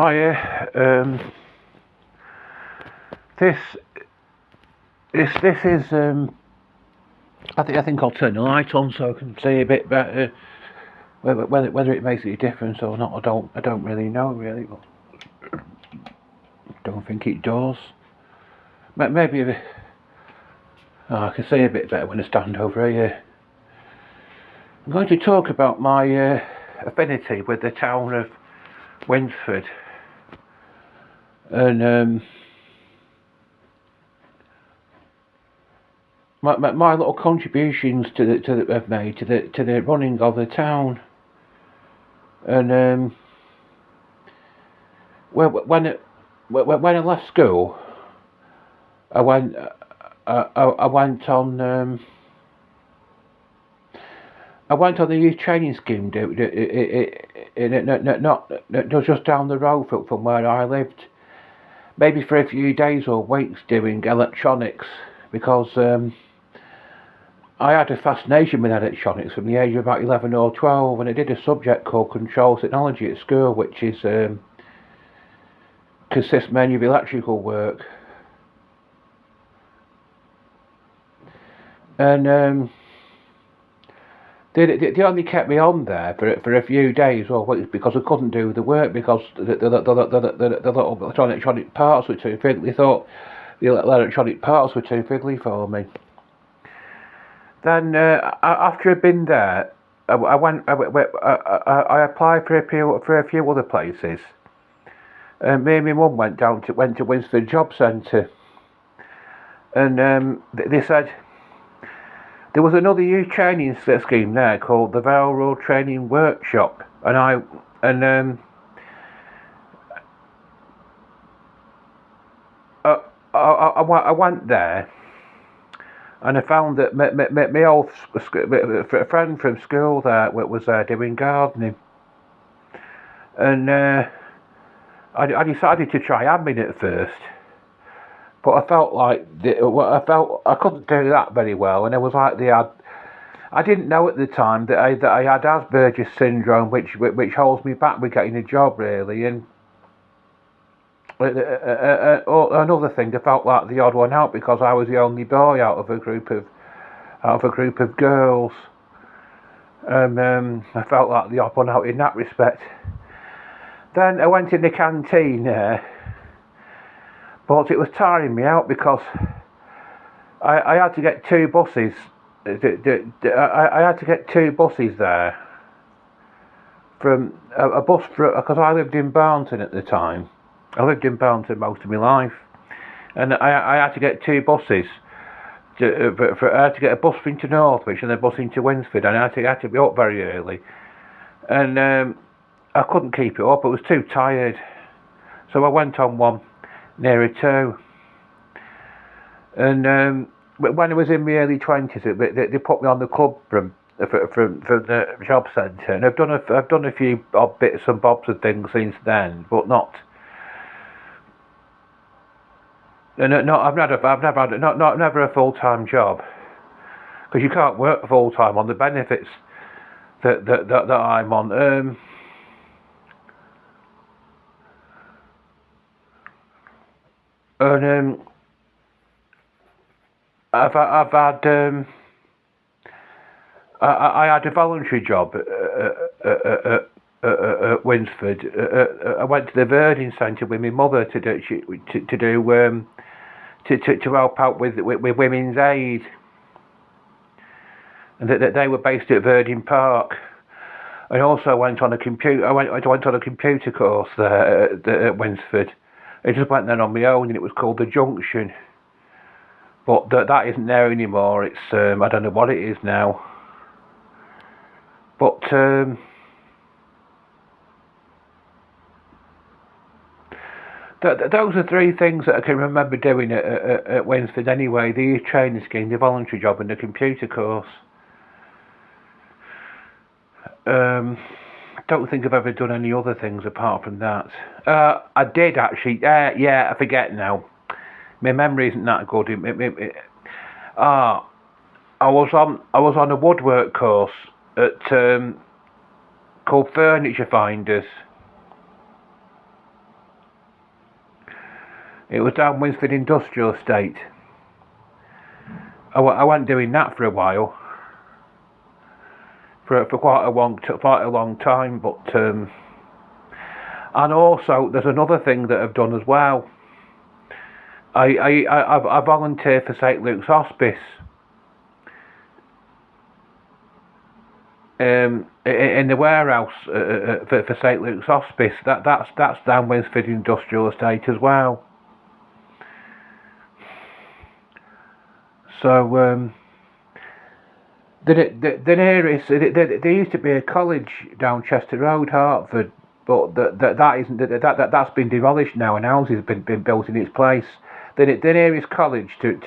Oh yeah. This this is I think I'll turn the light on so I can see a bit better. Whether it makes any difference or not, I don't really know really. But I don't think it does. Maybe I can see a bit better when I stand over here. I'm going to talk about my affinity with the town of Winsford, and my little contributions I've made to the running of the town. And when I left school, I went I went on I went on the youth training scheme. Not just down the road from where I lived. Maybe for a few days or weeks doing electronics because I had a fascination with electronics from the age of about 11 or 12, and I did a subject called Control Technology at school, which is consists mainly of electrical work. And they only kept me on there for a few days or weeks because I couldn't do the work because the little electronic parts were too fiddly. They thought the electronic parts were too fiddly for me. Then after I'd been there, I applied for a few other places. Me and my mum went to Winsford Job Centre, and they said there was another youth training scheme there called the Railroad Training Workshop, and I went there. And I found that my old friend from school there was doing gardening, and I decided to try admin at first, but I felt like I couldn't do that very well, and it was like I didn't know at the time that I had Asperger's syndrome, which holds me back with getting a job really, and another thing, I felt like the odd one out because I was the only boy out of a group of girls, and I felt like the odd one out in that respect. Then I went in the canteen, but it was tiring me out because I had to get two buses. I had to get two buses there from a bus because I lived in Barnton at the time. I lived in Barnton most of my life, and I had to get two buses. I had to get a bus into Northwich and a bus into Winsford, and I had to be up very early, and I couldn't keep it up. I was too tired, so I went on one nearer two. And when I was in my early 20s, they put me on the club from the job centre, and I've done a few odd bits and bobs of things since then, but not. And I've never a full-time job because you can't work full-time on the benefits that I'm on. And I've had I had a voluntary job at Winsford. I went to the Verding Centre with my mother to help out with Women's Aid, and that they were based at Verding Park. I also went on a computer. I went on a computer course there at Winsford. I just went there on my own, and it was called the Junction. But that isn't there anymore. It's I don't know what it is now. But those are three things that I can remember doing at Winsford anyway: the youth training scheme, the voluntary job, and the computer course. Don't think I've ever done any other things apart from that. I did actually. Yeah, I forget now. My memory isn't that good. I was on a woodwork course at called Furniture Finders. It was down Winsford Industrial Estate. I went doing that for a while, for quite a long time. But and also there's another thing that I've done as well. I volunteer for St Luke's Hospice. In the warehouse for St Luke's Hospice. That's down Winsford Industrial Estate as well. So the nearest there used to be a college down Chester Road, Hertford, but that's been demolished now, and houses have been built in its place. The nearest college to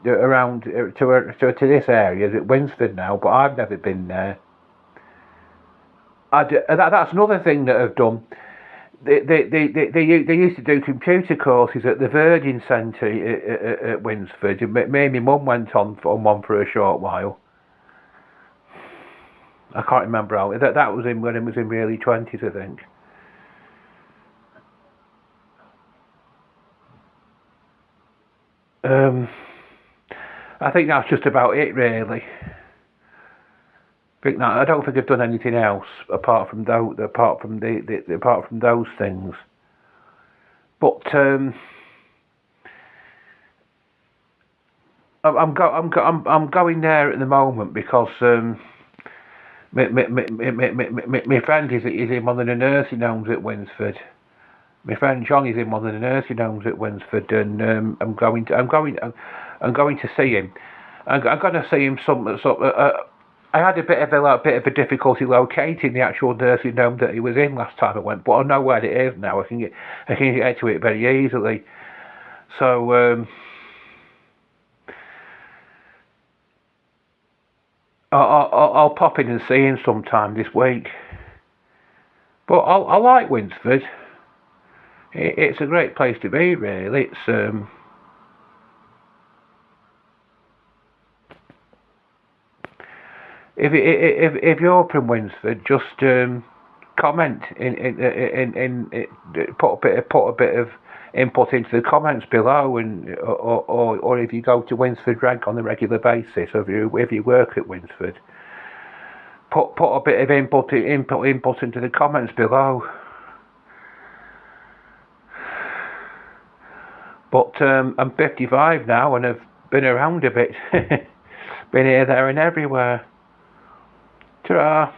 around to this area is at Winsford now, but I've never been there. That's another thing that I've done. They used to do computer courses at the Virgin Centre at Winsford. Me and my mum went on one for a short while. I can't remember how. That was when I was in my early 20s, I think. I think that's just about it, really. I don't think I've done anything else apart from those things. But I'm going there at the moment because my friend is in one of the nursing homes at Winsford. My friend John is in one of the nursing homes at Winsford, and I'm going to see him. I'm going to see him I had a bit of a difficulty locating the actual nursing home that he was in last time I went, but I know where it is now. I can get to it very easily. So I'll pop in and see him sometime this week. But I like Winsford. It's a great place to be, really. It's if you're from Winsford, just comment put a bit of input into the comments below, and or if you go to Winsford Reg on a regular basis, or if you work at Winsford, put a bit of input into the comments below. But I'm 55 now, and I've been around a bit, been here, there, and everywhere. Ta-ra.